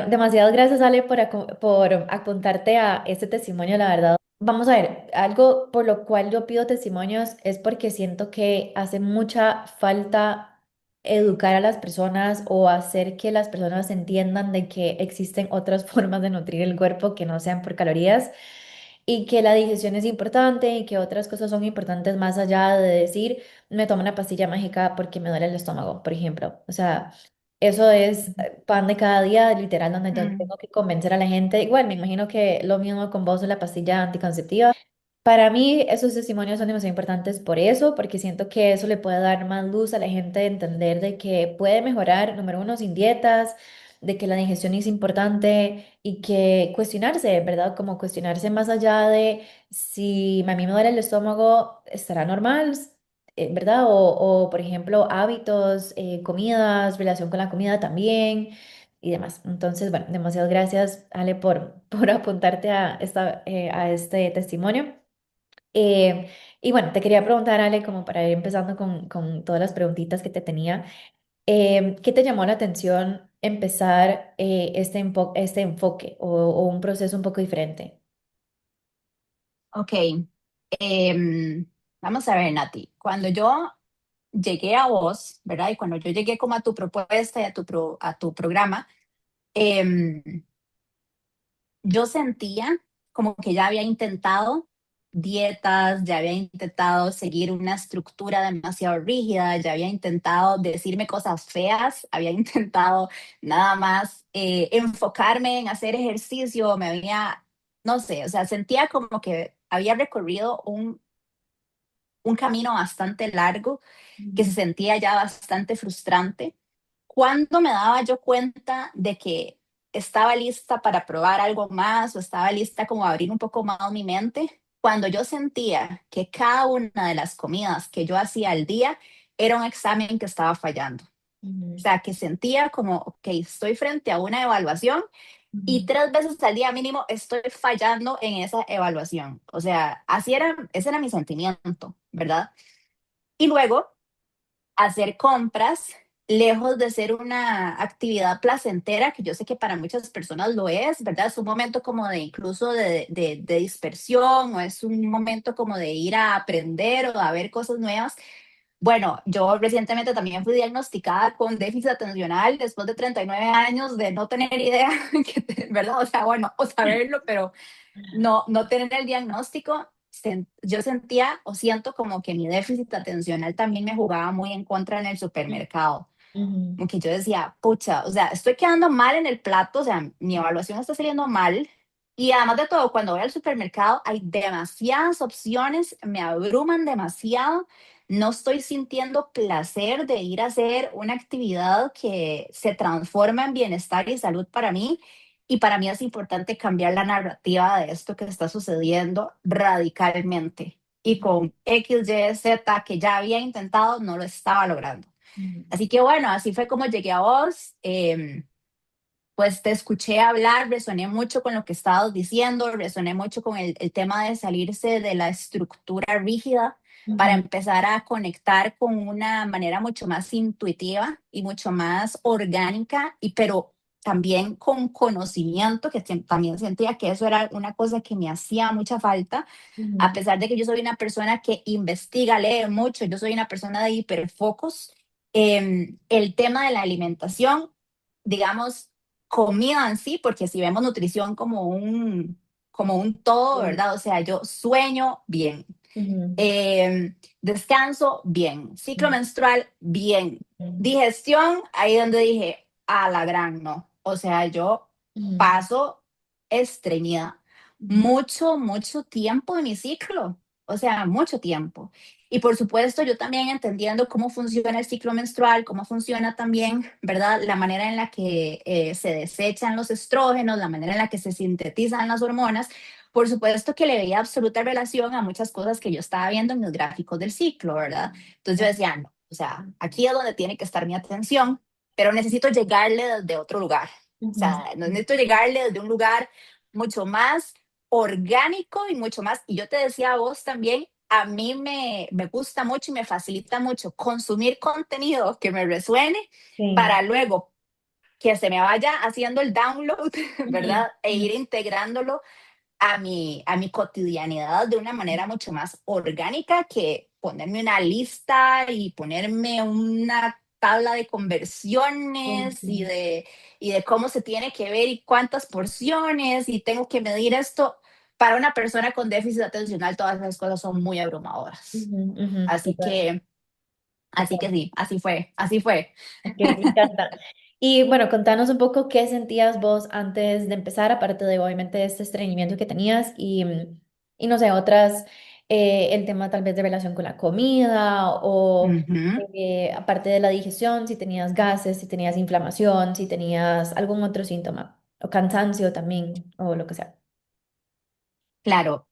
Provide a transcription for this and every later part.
Demasiadas gracias, Ale, por apuntarte a este testimonio, la verdad. Vamos a ver, algo por lo cual yo pido testimonios es porque siento que hace mucha falta educar a las personas o hacer que las personas entiendan de que existen otras formas de nutrir el cuerpo que no sean por calorías y que la digestión es importante y que otras cosas son importantes más allá de decir, me tomo una pastilla mágica porque me duele el estómago, por ejemplo. O sea, eso es pan de cada día, literal, donde yo Mm, tengo que convencer a la gente. Igual, me imagino que lo mismo con vos de la pastilla anticonceptiva. Para mí, esos testimonios son demasiado importantes por eso, porque siento que eso le puede dar más luz a la gente de entender de que puede mejorar, número uno, sin dietas, de que la digestión es importante y que cuestionarse, ¿verdad? Como cuestionarse más allá de si a mí me duele el estómago, ¿estará normal? ¿Verdad? Por ejemplo, hábitos, comidas, relación con la comida también y demás. Entonces, bueno, demasiadas gracias, Ale, por apuntarte a este testimonio. Eh, y bueno, te quería preguntar, Ale, como para ir empezando con todas las preguntitas que te tenía, ¿qué te llamó la atención empezar este enfoque o un proceso un poco diferente? ok, vamos a ver, Nati. Cuando yo llegué a vos, ¿verdad? Y cuando yo llegué como a tu propuesta y a tu programa, em, yo sentía como que ya había intentado dietas, ya había intentado seguir una estructura demasiado rígida, ya había intentado decirme cosas feas, había intentado nada más enfocarme en hacer ejercicio, me había, no sé, o sea, sentía como que había recorrido un camino bastante largo que se Ujú, sentía ya bastante frustrante. ¿Cuándo me daba yo cuenta de que estaba lista para probar algo más o estaba lista como a abrir un poco más mi mente? Cuando yo sentía que cada una de las comidas que yo hacía al día era un examen que estaba fallando. O ujú, sea, que sentía como, ok, estoy frente a una evaluación y ujú, 3 veces al día mínimo estoy fallando en esa evaluación. O sea, así era, ese era mi sentimiento, ¿verdad? Y luego hacer compras, lejos de ser una actividad placentera, que yo sé que para muchas personas lo es, ¿verdad? Es un momento como de incluso de dispersión o es un momento como de ir a aprender o a ver cosas nuevas. Bueno, yo recientemente también fui diagnosticada con déficit atencional después de 39 años de no tener idea, ¿verdad? O sea, bueno, o saberlo, pero no tener el diagnóstico, yo sentía o siento como que mi déficit atencional también me jugaba muy en contra en el supermercado. ujú, Como que yo decía, pucha, o sea, estoy quedando mal en el plato, o sea, mi evaluación está saliendo mal. Y además de todo, cuando voy al supermercado hay demasiadas opciones, me abruman demasiado, no estoy sintiendo placer de ir a hacer una actividad que se transforma en bienestar y salud para mí. Y para mí es importante cambiar la narrativa de esto que está sucediendo radicalmente. Y con X, Y, Z que ya había intentado, no lo estaba logrando. ujú, Así que bueno, así fue como llegué a vos. Pues te escuché hablar, resoné mucho con lo que estabas diciendo, resoné mucho con el tema de salirse de la estructura rígida para ujú, empezar a conectar con una manera mucho más intuitiva y mucho más orgánica, y pero también con conocimiento, que también sentía que eso era una cosa que me hacía mucha falta, a ujú, pesar de que yo soy una persona que investiga, lee mucho, yo soy una persona de hiperfocos. El tema de la alimentación, digamos, comida en sí, porque si vemos nutrición como un todo, ujú, ¿verdad? O sea, yo sueño bien, ujú, eh, descanso bien, ciclo ujú, menstrual bien, digestión, ahí donde dije, a la gran no. O sea, yo ujú, paso estreñida ujú, mucho tiempo de mi ciclo, o sea, mucho tiempo. Y por supuesto, yo también entendiendo cómo funciona el ciclo menstrual, cómo funciona también, ¿verdad? La manera en la que se desechan los estrógenos, la manera en la que se sintetizan las hormonas, por supuesto que le veía absoluta relación a muchas cosas que yo estaba viendo en los gráficos del ciclo, ¿verdad? Entonces yo ujú, decía, no, o sea, aquí es donde tiene que estar mi atención, pero necesito llegarle desde otro lugar. O ujú, sea, no necesito llegarle desde un lugar mucho más orgánico y mucho más. Y yo te decía a vos también, a mí me gusta mucho y me facilita mucho consumir contenido que me resuene sí, para luego que se me vaya haciendo el download, Ujú, ¿verdad? E ujú, ir integrándolo a mi cotidianidad de una manera mucho más orgánica que ponerme una lista y ponerme una tabla de conversiones ujú, y de cómo se tiene que ver y cuántas porciones y tengo que medir esto. Para una persona con déficit atencional, todas esas cosas son muy abrumadoras. ujú, ujú, Así total, que, así que total. sí, así fue, así fue. Ok, me encanta. Y bueno, contanos un poco qué sentías vos antes de empezar, aparte de obviamente este estreñimiento que tenías y no sé, otras, el tema tal vez de relación con la comida o Ujú. aparte de la digestión, si tenías gases, si tenías inflamación, si tenías algún otro síntoma o cansancio también o lo que sea. Claro,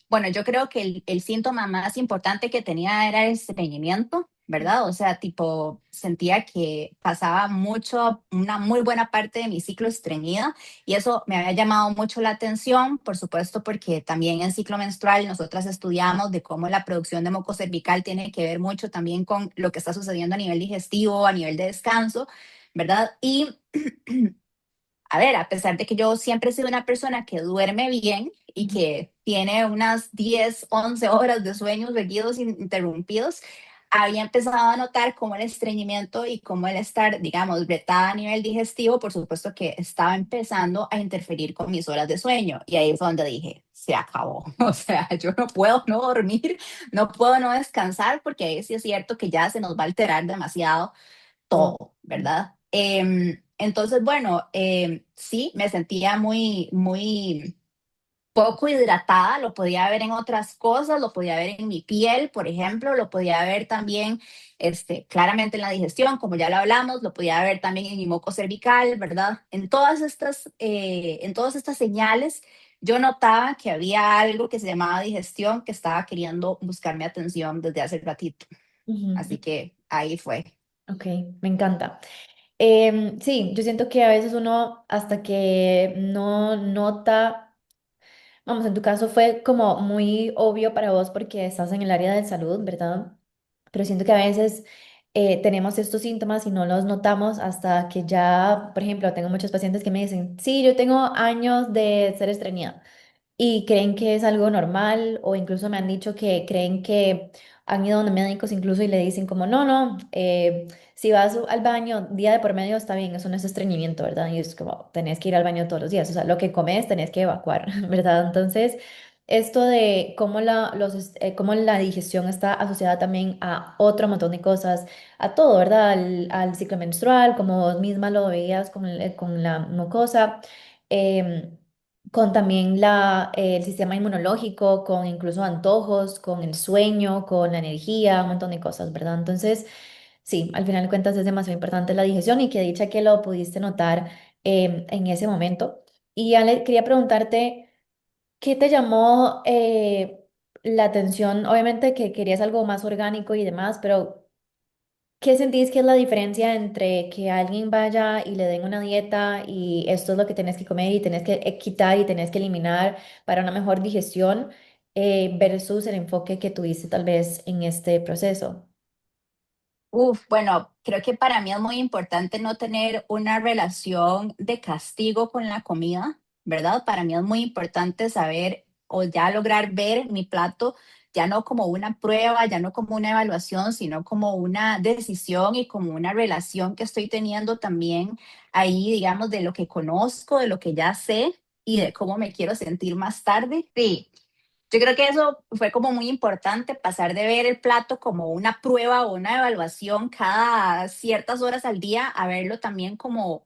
bueno, yo creo que el síntoma más importante que tenía era el estreñimiento, ¿verdad? O sea, tipo, sentía que pasaba mucho, una muy buena parte de mi ciclo estreñida y eso me había llamado mucho la atención, por supuesto, porque también en ciclo menstrual nosotras estudiamos de cómo la producción de moco cervical tiene que ver mucho también con lo que está sucediendo a nivel digestivo, a nivel de descanso, ¿verdad? Y a ver, a pesar de que yo siempre he sido una persona que duerme bien y Ujú, que tiene unas 10, 11 horas de sueños seguidos interrumpidos, había empezado a notar cómo el estreñimiento y cómo el estar, digamos, bretada a nivel digestivo, por supuesto que estaba empezando a interferir con mis horas de sueño. Y ahí fue donde dije, se acabó. O sea, yo no puedo no dormir, no puedo no descansar, porque ahí sí es cierto que ya se nos va a alterar demasiado todo. todo, ¿verdad? Entonces, bueno, sí, me sentía muy, muy poco hidratada, lo podía ver en otras cosas, lo podía ver en mi piel, por ejemplo, lo podía ver también claramente en la digestión, como ya lo hablamos, lo podía ver también en mi moco cervical, ¿verdad? En todas estas señales, yo notaba que había algo que se llamaba digestión que estaba queriendo buscar mi atención desde hace ratito. Ujú, Así que ahí fue. ok, me encanta. Sí, yo siento que a veces uno hasta que no nota, vamos, en tu caso fue como muy obvio para vos porque estás en el área de salud, ¿verdad? Pero siento que a veces tenemos estos síntomas y no los notamos hasta que ya, por ejemplo, tengo muchos pacientes que me dicen, sí, yo tengo años de ser estreñida y creen que es algo normal o incluso me han dicho que creen que han ido donde médicos incluso y le dicen como, no, no, si vas al baño día de por medio está bien, eso no es estreñimiento, ¿verdad? Y es como, tenés que ir al baño todos los días, o sea, lo que comes tenés que evacuar, ¿verdad? Entonces, esto de cómo cómo la digestión está asociada también a otro montón de cosas, a todo, ¿verdad? Al ciclo menstrual, como vos misma lo veías con la mucosa. em, con también el sistema inmunológico, con incluso antojos, con el sueño, con la energía, un montón de cosas, ¿verdad? Entonces, sí, al final de cuentas es demasiado importante la digestión y que dicha que lo pudiste notar en ese momento. Y Ale, quería preguntarte, ¿qué te llamó la atención? Obviamente que querías algo más orgánico y demás, pero ¿qué sentís que es la diferencia entre que alguien vaya y le den una dieta y esto es lo que tenés que comer y tenés que quitar y tenés que eliminar para una mejor digestión versus el enfoque que tuviste tal vez en este proceso? Uf, bueno, creo que para mí es muy importante no tener una relación de castigo con la comida, ¿verdad? Para mí es muy importante saber o ya lograr ver mi plato ya no como una prueba, ya no como una evaluación, sino como una decisión y como una relación que estoy teniendo también ahí, digamos, de lo que conozco, de lo que ya sé y Mm, de cómo me quiero sentir más tarde. Sí, yo creo que eso fue como muy importante, pasar de ver el plato como una prueba o una evaluación cada ciertas horas al día, a verlo también como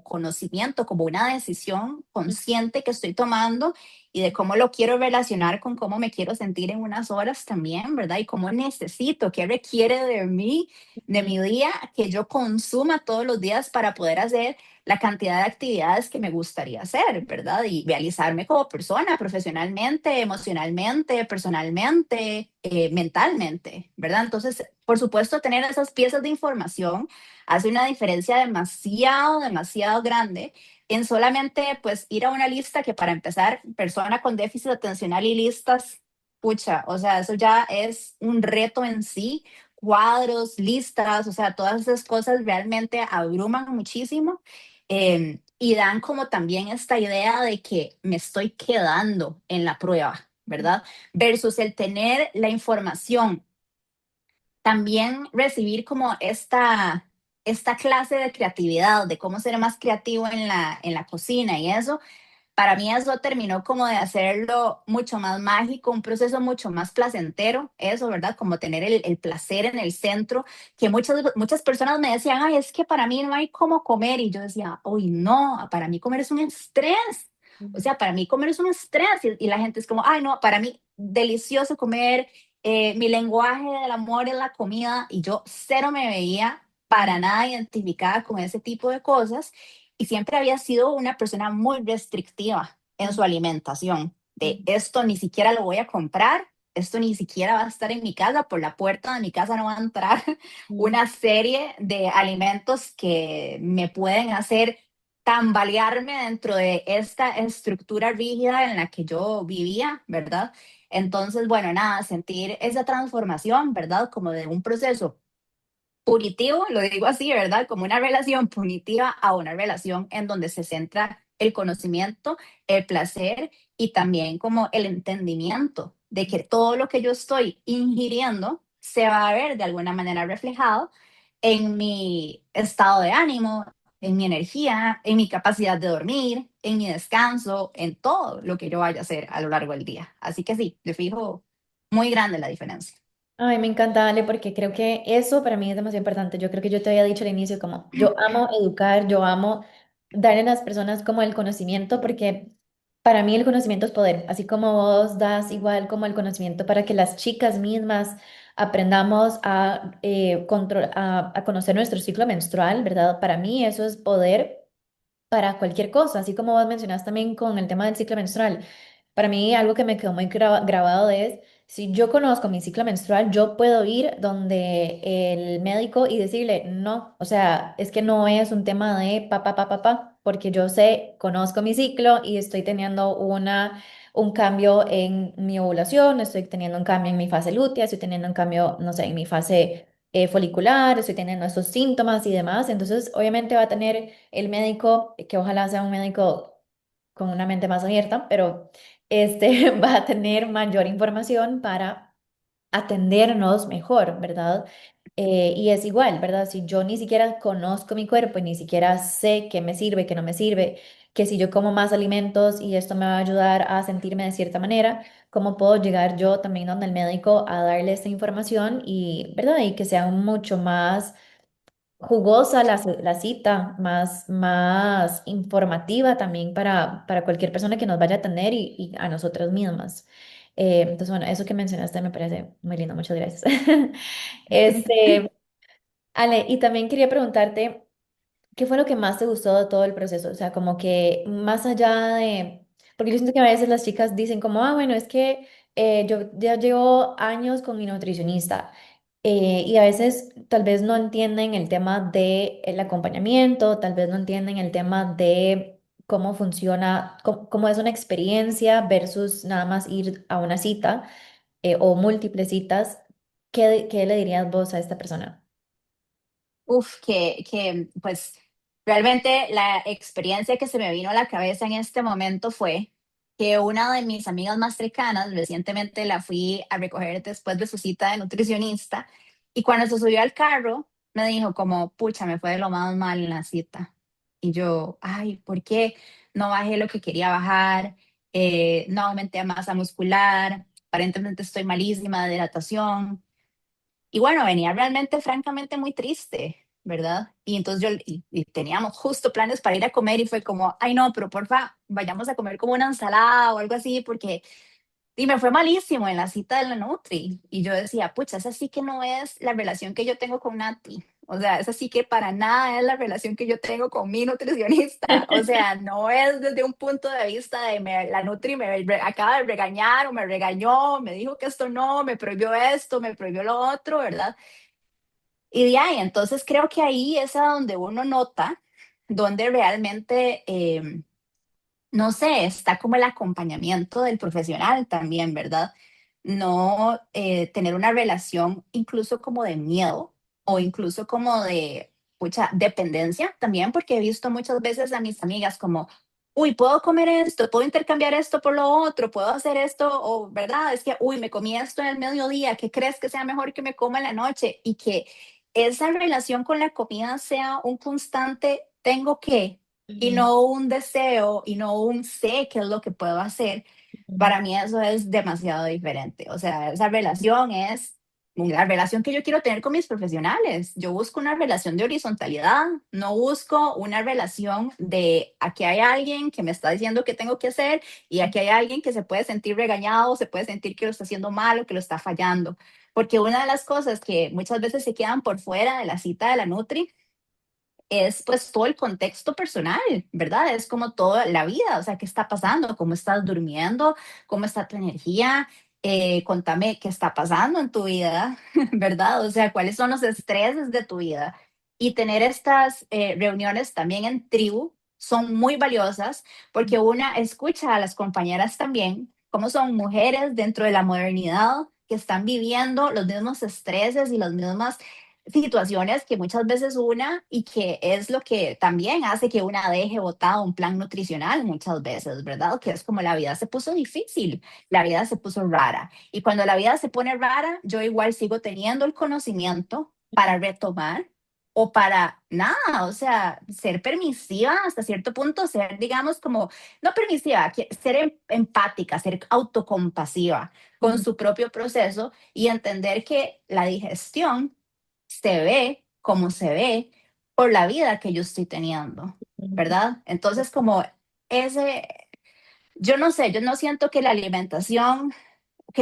conocimiento, como una decisión mm, consciente que estoy tomando y de cómo lo quiero relacionar con cómo me quiero sentir en unas horas también, ¿verdad? Y cómo necesito, qué requiere de mí, de mm, mi día, que yo consuma todos los días para poder hacer la cantidad de actividades que me gustaría hacer, ¿verdad? Y realizarme como persona, profesionalmente, emocionalmente, personalmente, mentalmente, ¿verdad? Entonces, por supuesto, tener esas piezas de información hace una diferencia demasiado, demasiado grande en solamente, pues, ir a una lista que para empezar, persona con déficit atencional y listas, pucha, o sea, eso ya es un reto en sí cuadros, listas, o sea, todas esas cosas realmente abruman muchísimo, y dan como también esta idea de que me estoy quedando en la prueba, ¿verdad? Versus el tener la información, también recibir como esta clase de creatividad, de cómo ser más creativo en la cocina y eso, para mí eso terminó como de hacerlo mucho más mágico, un proceso mucho más placentero, eso, ¿verdad? Como tener el placer en el centro, que muchas personas me decían, ay, es que para mí no hay cómo comer, y yo decía, uy, no, para mí comer es un estrés, o sea, para mí comer es un estrés, y la gente es como, ay, no, para mí delicioso comer, mi lenguaje del amor es la comida, y yo cero me veía para nada identificada con ese tipo de cosas, y siempre había sido una persona muy restrictiva en su alimentación, de esto ni siquiera lo voy a comprar, esto ni siquiera va a estar en mi casa, por la puerta de mi casa no va a entrar una serie de alimentos que me pueden hacer tambalearme dentro de esta estructura rígida en la que yo vivía, ¿verdad? Entonces, bueno, nada, sentir esa transformación, ¿verdad? Como de un proceso punitivo, lo digo así, ¿verdad? Como una relación punitiva a una relación en donde se centra el conocimiento, el placer y también como el entendimiento de que todo lo que yo estoy ingiriendo se va a ver de alguna manera reflejado en mi estado de ánimo, en mi energía, en mi capacidad de dormir, en mi descanso, en todo lo que yo vaya a hacer a lo largo del día. Así que sí, de fijo, muy grande la diferencia. Ay, me encanta, Ale, porque creo que eso para mí es demasiado importante. Yo creo que yo te había dicho al inicio como yo amo educar, yo amo darle a las personas como el conocimiento, porque para mí el conocimiento es poder, así como vos das igual como el conocimiento para que las chicas mismas aprendamos a, a conocer nuestro ciclo menstrual, ¿verdad? Para mí eso es poder para cualquier cosa, así como vos mencionaste también con el tema del ciclo menstrual. Para mí algo que me quedó muy grabado es, si yo conozco mi ciclo menstrual, yo puedo ir donde el médico y decirle, no, o sea, es que no es un tema de pa, porque yo sé, conozco mi ciclo y estoy teniendo un cambio en mi ovulación, estoy teniendo un cambio en mi fase lútea, estoy teniendo un cambio, no sé, en mi fase folicular, estoy teniendo estos síntomas y demás. Entonces, obviamente va a tener el médico, que ojalá sea un médico con una mente más abierta, pero va a tener mayor información para atendernos mejor, ¿verdad? Y es igual, ¿verdad? Si yo ni siquiera conozco mi cuerpo y ni siquiera sé qué me sirve, qué no me sirve, que si yo como más alimentos y esto me va a ayudar a sentirme de cierta manera, ¿cómo puedo llegar yo también donde el médico a darle esta información y, ¿verdad? Y que sea mucho más jugosa la cita, más informativa también para cualquier persona que nos vaya a atender y a nosotras mismas. Entonces, bueno, eso que mencionaste me parece muy lindo, muchas gracias. Este, Ale, y también quería preguntarte, ¿qué fue lo que más te gustó de todo el proceso? O sea, como que más allá de, porque yo siento que a veces las chicas dicen como, ah, bueno, es que yo ya llevo años con mi nutricionista y a veces tal vez no entienden el tema del acompañamiento, tal vez no entienden el tema de cómo funciona, cómo es una experiencia versus nada más ir a una cita o múltiples citas. ¿Qué le dirías vos a esta persona? Uf, pues realmente la experiencia que se me vino a la cabeza en este momento fue que una de mis amigas más cercanas, recientemente la fui a recoger después de su cita de nutricionista, y cuando se subió al carro me dijo como, pucha, me fue de lo más mal en la cita. Y yo, ay, ¿por qué? No bajé lo que quería bajar, no aumenté masa muscular, aparentemente estoy malísima de hidratación. Y bueno, venía realmente, francamente, muy triste, ¿verdad? Y entonces y teníamos justo planes para ir a comer y fue como, ay no, pero porfa, vayamos a comer como una ensalada o algo así, porque y me fue malísimo en la cita de la Nutri. Y yo decía, pucha, esa sí que no es la relación que yo tengo con Nati. O sea, esa sí que para nada es la relación que yo tengo con mi nutricionista. O sea, no es desde un punto de vista de la Nutri acaba de regañar o me regañó, me dijo que esto no, me prohibió esto, me prohibió lo otro, ¿verdad? Y de ahí, entonces creo que ahí es a donde uno nota, donde realmente, no sé, está como el acompañamiento del profesional también, ¿verdad? no tener una relación incluso como de miedo o incluso como de mucha dependencia también, porque he visto muchas veces a mis amigas como, uy, puedo comer esto, puedo intercambiar esto por lo otro, puedo hacer esto, o verdad, es que, uy, me comí esto en el mediodía, ¿qué crees que sea mejor que me coma en la noche? Y que esa relación con la comida sea un constante tengo que, y Ujú, no un deseo, y no un sé qué es lo que puedo hacer. ujú, Para mí eso es demasiado diferente. O sea, esa relación es la relación que yo quiero tener con mis profesionales. Yo busco una relación de horizontalidad, no busco una relación de aquí hay alguien que me está diciendo qué tengo que hacer y aquí hay alguien que se puede sentir regañado, se puede sentir que lo está haciendo mal o que lo está fallando. Porque una de las cosas que muchas veces se quedan por fuera de la cita de la Nutri es pues todo el contexto personal, ¿verdad? Es como toda la vida, o sea, ¿qué está pasando? ¿Cómo estás durmiendo? ¿Cómo está tu energía? Contame qué está pasando en tu vida, ¿verdad? O sea, ¿cuáles son los estreses de tu vida? Y tener estas reuniones también en tribu son muy valiosas porque una escucha a las compañeras también, cómo son mujeres dentro de la modernidad que están viviendo los mismos estreses y las mismas situaciones que muchas veces una y que es lo que también hace que una deje botado un plan nutricional muchas veces, ¿verdad? Que es como la vida se puso difícil, la vida se puso rara. Y cuando la vida se pone rara, yo igual sigo teniendo el conocimiento para retomar o para nada, o sea, ser permisiva hasta cierto punto, ser, digamos, como, no permisiva, ser empática, ser autocompasiva con ujú, su propio proceso y entender que la digestión se ve como se ve por la vida que yo estoy teniendo, ujú, ¿verdad? Entonces, como ese, yo no sé, yo no siento que la alimentación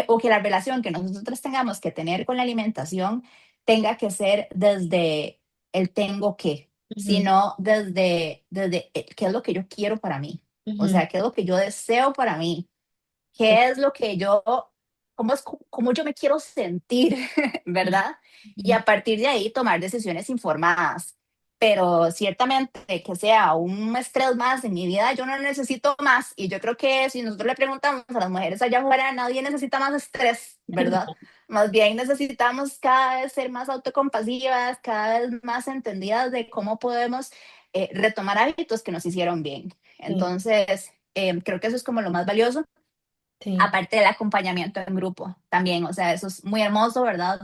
o que la relación que nosotros tengamos que tener con la alimentación tenga que ser desde el tengo que, ujú, sino desde qué es lo que yo quiero para mí, o ujú, sea, qué es lo que yo deseo para mí, qué es lo que yo, cómo yo me quiero sentir, ¿verdad? Y ujú, a partir de ahí tomar decisiones informadas. Pero ciertamente que sea un estrés más en mi vida, yo no necesito más. Y yo creo que si nosotros le preguntamos a las mujeres allá afuera, nadie necesita más estrés, ¿verdad? Más bien necesitamos cada vez ser más autocompasivas, cada vez más entendidas de cómo podemos retomar hábitos que nos hicieron bien. sí, Entonces, creo que eso es como lo más valioso sí, aparte del acompañamiento en grupo también, o sea, eso es muy hermoso, ¿verdad?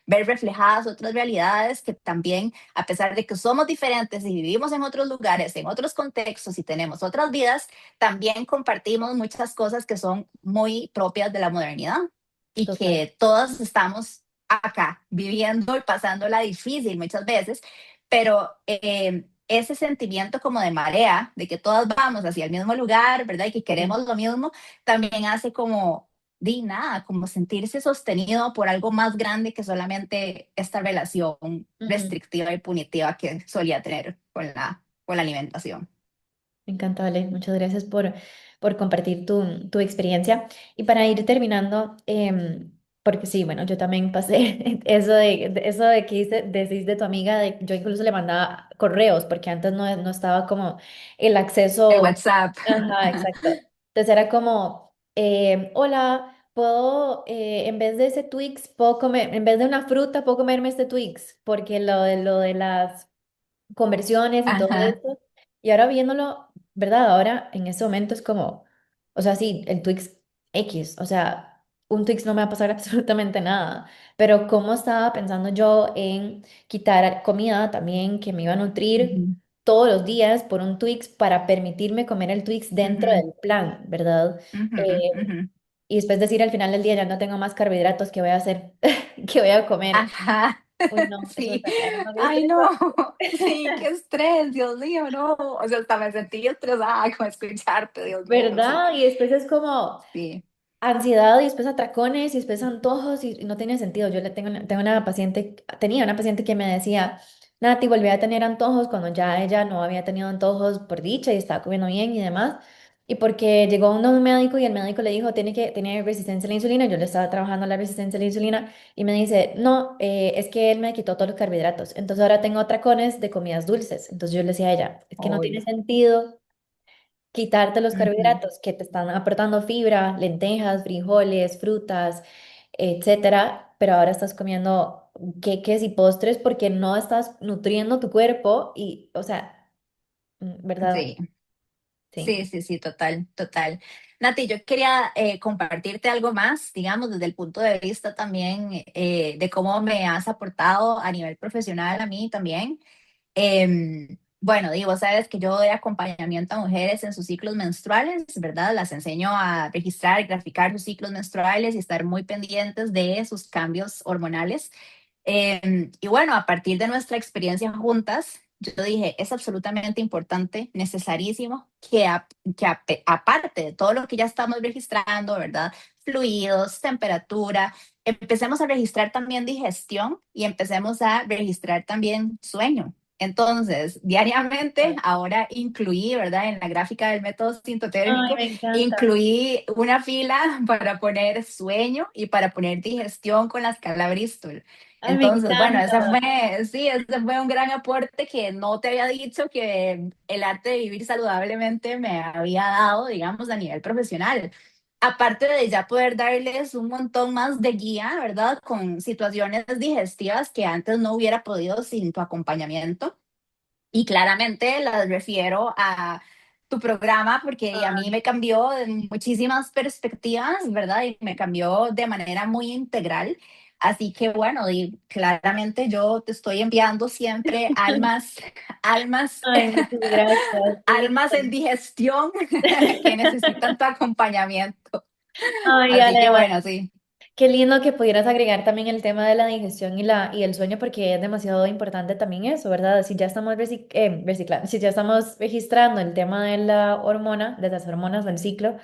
Ver reflejadas otras realidades que también, a pesar de que somos diferentes y vivimos en otros lugares, en otros contextos y tenemos otras vidas, también compartimos muchas cosas que son muy propias de la modernidad y total. que todas estamos acá viviendo y pasándola difícil muchas veces, pero ese sentimiento como de marea, de que todas vamos hacia el mismo lugar, ¿verdad? Y que Sí. queremos lo mismo, también hace como, di nada, como sentirse sostenido por algo más grande que solamente esta relación Ujú. restrictiva y punitiva que solía tener con la alimentación. Me encanta, Vale. Muchas gracias por compartir tu experiencia. Y para ir terminando, porque sí, bueno, yo también pasé eso de que decís de tu amiga, yo incluso le mandaba correos, porque antes no estaba como el El acceso. WhatsApp. Ajá, exacto. Entonces era como, hola, puedo, en vez de ese Twix, puedo comer, en vez de una fruta, puedo comerme este Twix, porque lo de las conversiones y todo Ajá. esto. Y ahora viéndolo, ¿verdad? Ahora en ese momento es como, o sea, sí, el Twix X, o sea, un Twix no me va a pasar absolutamente nada, pero cómo estaba pensando yo en quitar comida también que me iba a nutrir Ujú, todos los días por un Twix para permitirme comer el Twix dentro ujú, del plan, ¿verdad? ujú, ujú. Y después decir al final del día ya no tengo más carbohidratos, ¿qué voy a hacer? ¿Qué voy a comer? Ajá. Uy, no, eso Sí. era más Ay, no. estresante. Sí, qué estrés, Dios mío, no. O sea, hasta me sentí estresada con escucharte, Dios mío, sí. ¿Verdad? Y después es como Sí. ansiedad y después atracones y después antojos y no tiene sentido. Yo tengo una paciente, tenía una paciente que me decía, Nati, volví a tener antojos cuando ya ella no había tenido antojos por dicha y estaba comiendo bien y demás. Y porque llegó un médico y el médico le dijo, tiene resistencia a la insulina. Yo le estaba trabajando la resistencia a la insulina y me dice, no, es que él me quitó todos los carbohidratos. Entonces ahora tengo atracones de comidas dulces. Entonces yo le decía a ella, es que no tiene Ay. sentido quitarte los Ujú. carbohidratos que te están aportando fibra, lentejas, frijoles, frutas, etcétera, pero ahora estás comiendo queques y postres porque no estás nutriendo tu cuerpo y, o sea, ¿verdad? Sí. Sí, Sí. sí, sí, total, total. Nati, yo quería compartirte algo más, digamos, desde el punto de vista también de cómo me has aportado a nivel profesional a mí también. Bueno, digo, sabes que yo doy acompañamiento a mujeres en sus ciclos menstruales, ¿verdad? Las enseño a registrar y graficar sus ciclos menstruales y estar muy pendientes de sus cambios hormonales. Y bueno, a partir de nuestra experiencia juntas, yo dije, es absolutamente importante, necesarísimo, aparte de todo lo que ya estamos registrando, ¿verdad? Fluidos, temperatura, empecemos a registrar también digestión y empecemos a registrar también sueño. Entonces, diariamente, ahora incluí, ¿verdad? En la gráfica del método Ay, sintotérmico, me encanta. incluí una fila para poner sueño y para poner digestión con la escala Bristol. Ay, me Entonces, bueno, encanta. sí, ese fue un gran aporte que no te había dicho que el arte de vivir saludablemente me había dado, digamos, a nivel profesional. Aparte de ya poder darles un montón más de guía, ¿verdad? Con situaciones digestivas que antes no hubiera podido sin tu acompañamiento. Y claramente las refiero a tu programa porque a mí me cambió de muchísimas perspectivas, ¿verdad? Y me cambió de manera muy integral. Así que bueno, y claramente yo te estoy enviando siempre almas, almas, Ay, muchas gracias. Qué almas en lindo. digestión que necesitan tu acompañamiento. Ay, Así que Ale, bueno, sí. qué lindo que pudieras agregar también el tema de la digestión y el sueño, porque es demasiado importante también eso, ¿verdad? Si ya estamos reciclando, si ya estamos registrando el tema de la hormona, de las hormonas del ciclo,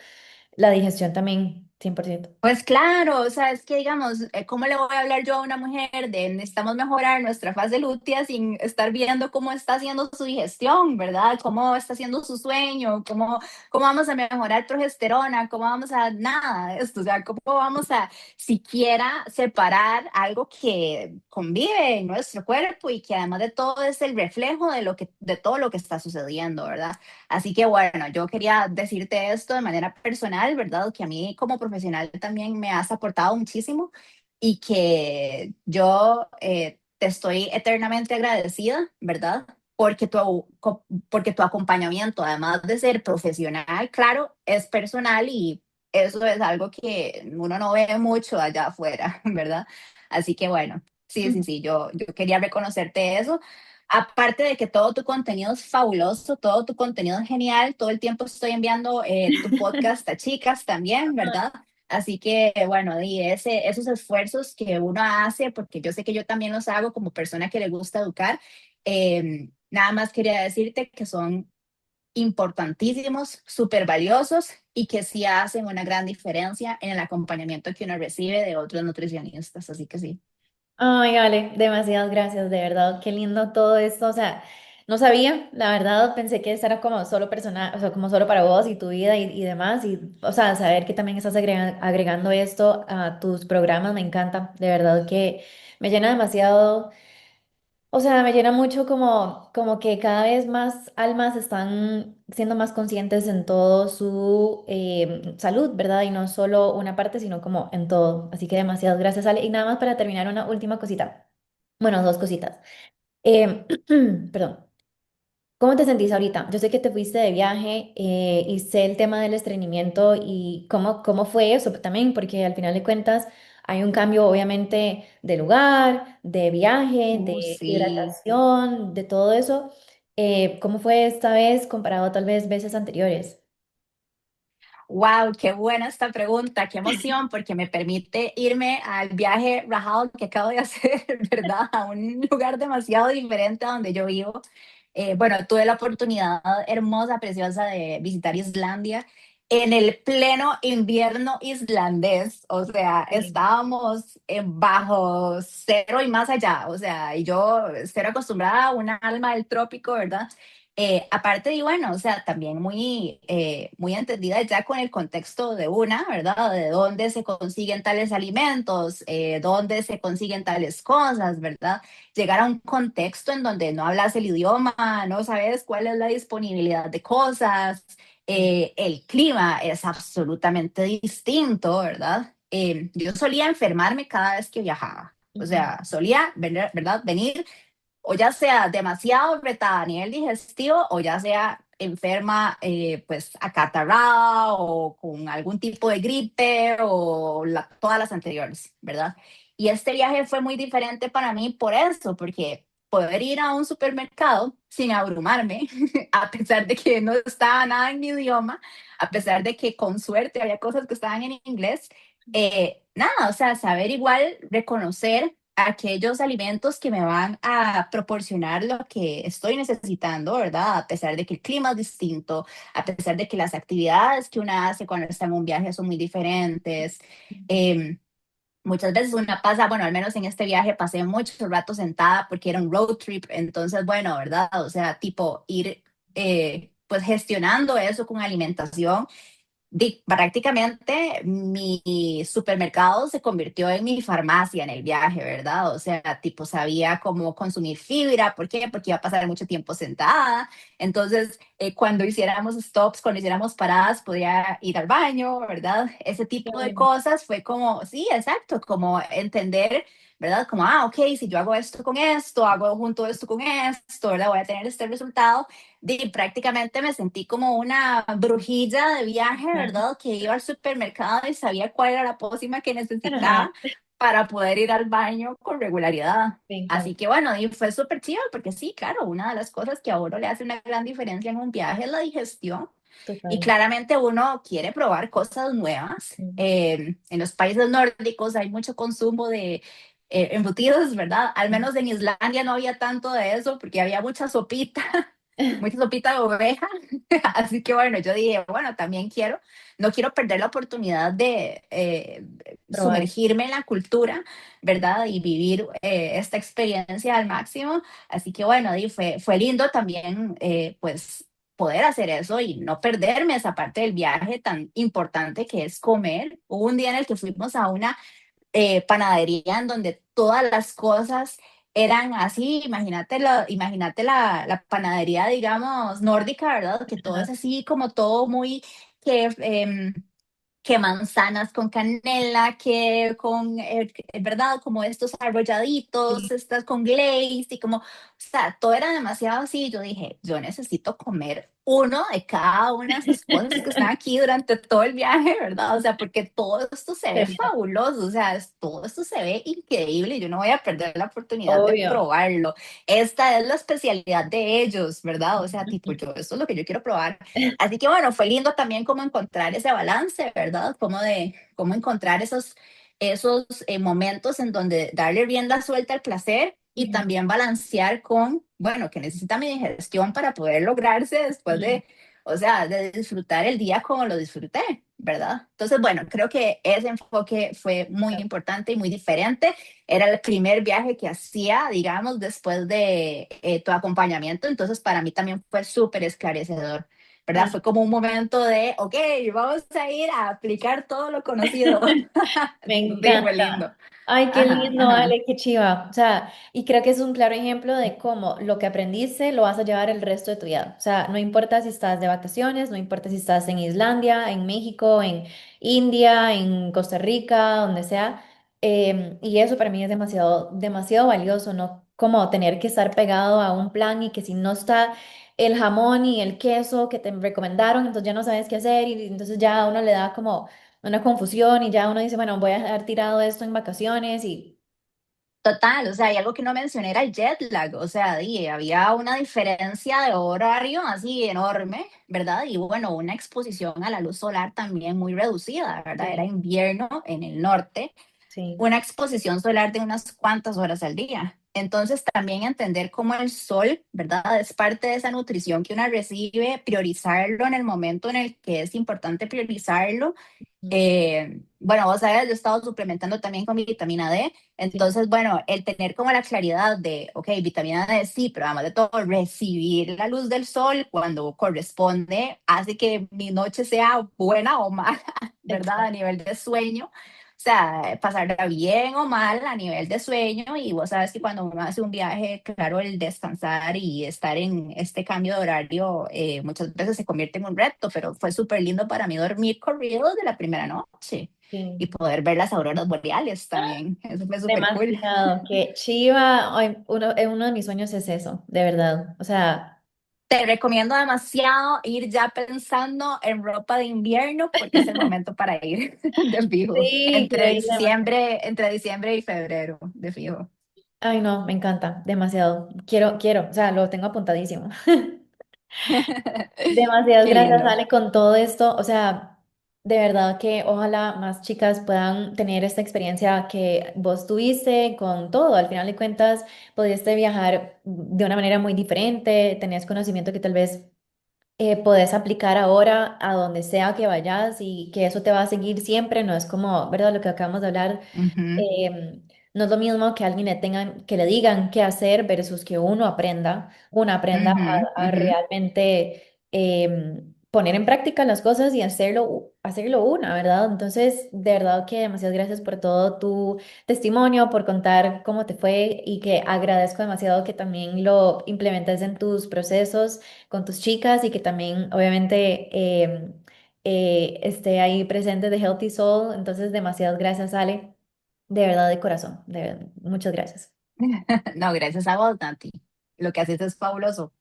la digestión también, 100%. Pues claro, o sea, es que digamos, ¿cómo le voy a hablar yo a una mujer de necesitamos mejorar nuestra fase lútea sin estar viendo cómo está haciendo su digestión, ¿verdad? Cómo está haciendo su sueño, cómo vamos a mejorar progesterona, cómo vamos a nada de esto, o sea, cómo vamos a siquiera separar algo que convive en nuestro cuerpo y que además de todo es el reflejo de de todo lo que está sucediendo, ¿verdad? Así que bueno, yo quería decirte esto de manera personal, ¿verdad? Que a mí como profesional también me has aportado muchísimo y que yo te estoy eternamente agradecida, ¿verdad? Porque tu acompañamiento, además de ser profesional, claro, es personal y eso es algo que uno no ve mucho allá afuera, ¿verdad? Así que bueno, sí, sí, sí, yo quería reconocerte eso. Aparte de que todo tu contenido es fabuloso, todo tu contenido es genial, todo el tiempo estoy enviando tu podcast a chicas también, ¿verdad? Así que, bueno, y esos esfuerzos que uno hace, porque yo sé que yo también los hago como persona que le gusta educar, nada más quería decirte que son importantísimos, súper valiosos y que sí hacen una gran diferencia en el acompañamiento que uno recibe de otros nutricionistas. Así que sí. Ay, Ale, demasiadas gracias, de verdad, qué lindo todo esto, o sea, no sabía, la verdad, pensé que esto era como solo personal, o sea, como solo para vos y tu vida y demás, y, o sea, saber que también estás agregando esto a tus programas me encanta, de verdad que me llena demasiado. O sea, me llena mucho como que cada vez más almas están siendo más conscientes en todo su salud, ¿verdad? Y no solo una parte, sino como en todo. Así que demasiadas gracias, Ale. Y nada más para terminar, una última cosita. Bueno, dos cositas. Perdón. ¿Cómo te sentís ahorita? Yo sé que te fuiste de viaje y sé el tema del estreñimiento y cómo fue eso también, porque al final de cuentas hay un cambio obviamente de lugar, de viaje, de Sí. hidratación, de todo eso. ¿Cómo fue esta vez comparado tal vez veces anteriores? Wow, qué buena esta pregunta, qué emoción, porque me permite irme al viaje rajado que acabo de hacer, ¿verdad? A un lugar demasiado diferente a donde yo vivo. Bueno, tuve la oportunidad hermosa, preciosa de visitar Islandia en el pleno invierno islandés, o sea, Sí. estábamos bajo cero y más allá, o sea, y yo cero acostumbrada a una alma del trópico, ¿verdad? Aparte, y bueno, o sea, también muy entendida ya con el contexto de una, ¿verdad? De dónde se consiguen tales alimentos, dónde se consiguen tales cosas, ¿verdad? Llegar a un contexto en donde no hablas el idioma, no sabes cuál es la disponibilidad de cosas, El clima es absolutamente distinto, ¿verdad? Yo solía enfermarme cada vez que viajaba. O Ujú. sea, solía, ¿verdad? Venir o ya sea demasiado retada a nivel digestivo o ya sea enferma, pues acatarrada o con algún tipo de gripe o todas las anteriores, ¿verdad? Y este viaje fue muy diferente para mí por eso, porque poder ir a un supermercado sin abrumarme, a pesar de que no estaba nada en mi idioma, a pesar de que con suerte había cosas que estaban en inglés, nada, o sea, saber igual reconocer aquellos alimentos que me van a proporcionar lo que estoy necesitando, ¿verdad? A pesar de que el clima es distinto, a pesar de que las actividades que uno hace cuando está en un viaje son muy diferentes. Eh, Muchas veces una pasa, bueno, al menos en este viaje pasé mucho rato sentada porque era un road trip, entonces, bueno, ¿verdad? O sea, tipo ir pues gestionando eso con alimentación prácticamente mi supermercado se convirtió en mi farmacia en el viaje, ¿verdad? O sea, tipo sabía cómo consumir fibra, ¿por qué? Porque iba a pasar mucho tiempo sentada. Entonces, cuando hiciéramos stops, cuando hiciéramos paradas, podía ir al baño, ¿verdad? Ese Qué tipo de bueno. cosas fue como, sí, exacto, como entender, ¿verdad? Como, ok, si yo hago esto con esto, hago junto esto con esto, ¿verdad? Voy a tener este resultado prácticamente me sentí como una brujilla de viaje, Ajá. ¿verdad? Que iba al supermercado y sabía cuál era la pócima que Ajá. necesitaba para poder ir al baño con regularidad. Me Así encanta. que bueno, y fue súper chido porque sí, claro, una de las cosas que a uno le hace una gran diferencia en un viaje es la digestión. Y Total. claramente uno quiere probar cosas nuevas. Ujú. En los países nórdicos hay mucho consumo de embutidos, ¿verdad? Al menos en Islandia no había tanto de eso porque había mucha sopita de oveja. Así que bueno, yo dije, bueno, también no quiero perder la oportunidad de Probar. sumergirme en la cultura, ¿verdad? Y vivir esta experiencia al máximo. Así que bueno, fue lindo también, pues poder hacer eso y no perderme esa parte del viaje tan importante que es comer. Hubo un día en el que fuimos a una panadería en donde todas las cosas eran así, imagínate la panadería, digamos, nórdica, ¿verdad? Que todo Ajá. es así como todo muy, que que manzanas con canela, que con, ¿verdad? Como estos arrolladitos, Sí. estas con glaze y como, o sea, todo era demasiado así. Yo dije, yo necesito comer uno de cada una de esas cosas que están aquí durante todo el viaje, ¿verdad? O sea, porque todo esto se ve Genial. fabuloso, o sea, todo esto se ve increíble y yo no voy a perder la oportunidad de Obvio. probarlo. Esta es la especialidad de ellos, ¿verdad? O sea, tipo, yo, esto es lo que yo quiero probar. Así que bueno, fue lindo también como encontrar ese balance, ¿verdad? Cómo encontrar esos momentos en donde darle rienda suelta al placer y Ujú. también balancear con, bueno, que necesita mi digestión para poder lograrse después Ujú. de, o sea, de disfrutar el día como lo disfruté, ¿verdad? Entonces, bueno, creo que ese enfoque fue muy importante y muy diferente. Era el primer viaje que hacía, digamos, después de tu acompañamiento, entonces para mí también fue súper esclarecedor. ¿Verdad? Ay, Fue como un momento de, ok, vamos a ir a aplicar todo lo conocido. me Sí, fue encanta. lindo. Ay, qué Ajá, lindo, ajá. Ale, qué chiva. O sea, y creo que es un claro ejemplo de cómo lo que aprendiste lo vas a llevar el resto de tu vida. O sea, no importa si estás de vacaciones, no importa si estás en Islandia, en México, en India, en Costa Rica, donde sea. Y eso para mí es demasiado, demasiado valioso, ¿no? Como tener que estar pegado a un plan y que si no está el jamón y el queso que te recomendaron, entonces ya no sabes qué hacer y entonces ya a uno le da como una confusión y ya uno dice, bueno, voy a dejar tirado esto en vacaciones y Total, o sea, y algo que no mencioné era el jet lag, o sea, había una diferencia de horario así enorme, ¿verdad? Y bueno, una exposición a la luz solar también muy reducida, ¿verdad? Era sí, invierno en el norte, sí, una exposición solar de unas cuantas horas al día. Entonces, también entender cómo el sol, ¿verdad? Es parte de esa nutrición que uno recibe, priorizarlo en el momento en el que es importante priorizarlo. mm, Bueno, vos sabés, yo he estado suplementando también con vitamina D. sí, Entonces, bueno, el tener como la claridad de, ok, vitamina D sí, pero además de todo, recibir la luz del sol cuando corresponde hace que mi noche sea buena o mala, ¿verdad? A exacto. nivel de sueño. sea, pasarla bien o mal a nivel de sueño y vos sabes que cuando uno hace un viaje, claro, el descansar y estar en este cambio de horario muchas veces se convierte en un reto, pero fue súper lindo para mí dormir corrido de la primera noche y Sí. poder ver las auroras boreales también. Eso fue súper cool. Demasiado, que chiva, ay, uno de mis sueños es eso, de verdad. O sea, Te recomiendo demasiado ir ya pensando en ropa de invierno porque es el momento para ir de fijo. sí, quiero ir demasiado. Entre diciembre y febrero, de fijo. Ay, no, me encanta, demasiado. Quiero, o sea, lo tengo apuntadísimo. Demasiadas Qué gracias, lindo. Ale, con todo esto. O sea, de verdad que ojalá más chicas puedan tener esta experiencia que vos tuviste con todo. Al final de cuentas, pudiste viajar de una manera muy diferente, tenías conocimiento que tal vez podés aplicar ahora a donde sea que vayas y que eso te va a seguir siempre. No es como, ¿verdad? Lo que acabamos de hablar. Ujú, No es lo mismo que alguien que le digan qué hacer versus que uno aprenda ujú, a ujú. realmente poner en práctica las cosas y hacerlo una, ¿verdad? Entonces, de verdad que demasiadas gracias por todo tu testimonio, por contar cómo te fue y que agradezco demasiado que también lo implementes en tus procesos con tus chicas y que también, obviamente, esté ahí presente de Healthy Soul. Entonces, demasiadas gracias, Ale. De verdad, de corazón. De verdad, muchas gracias. No, gracias a vos, Nati. Lo que haces es fabuloso.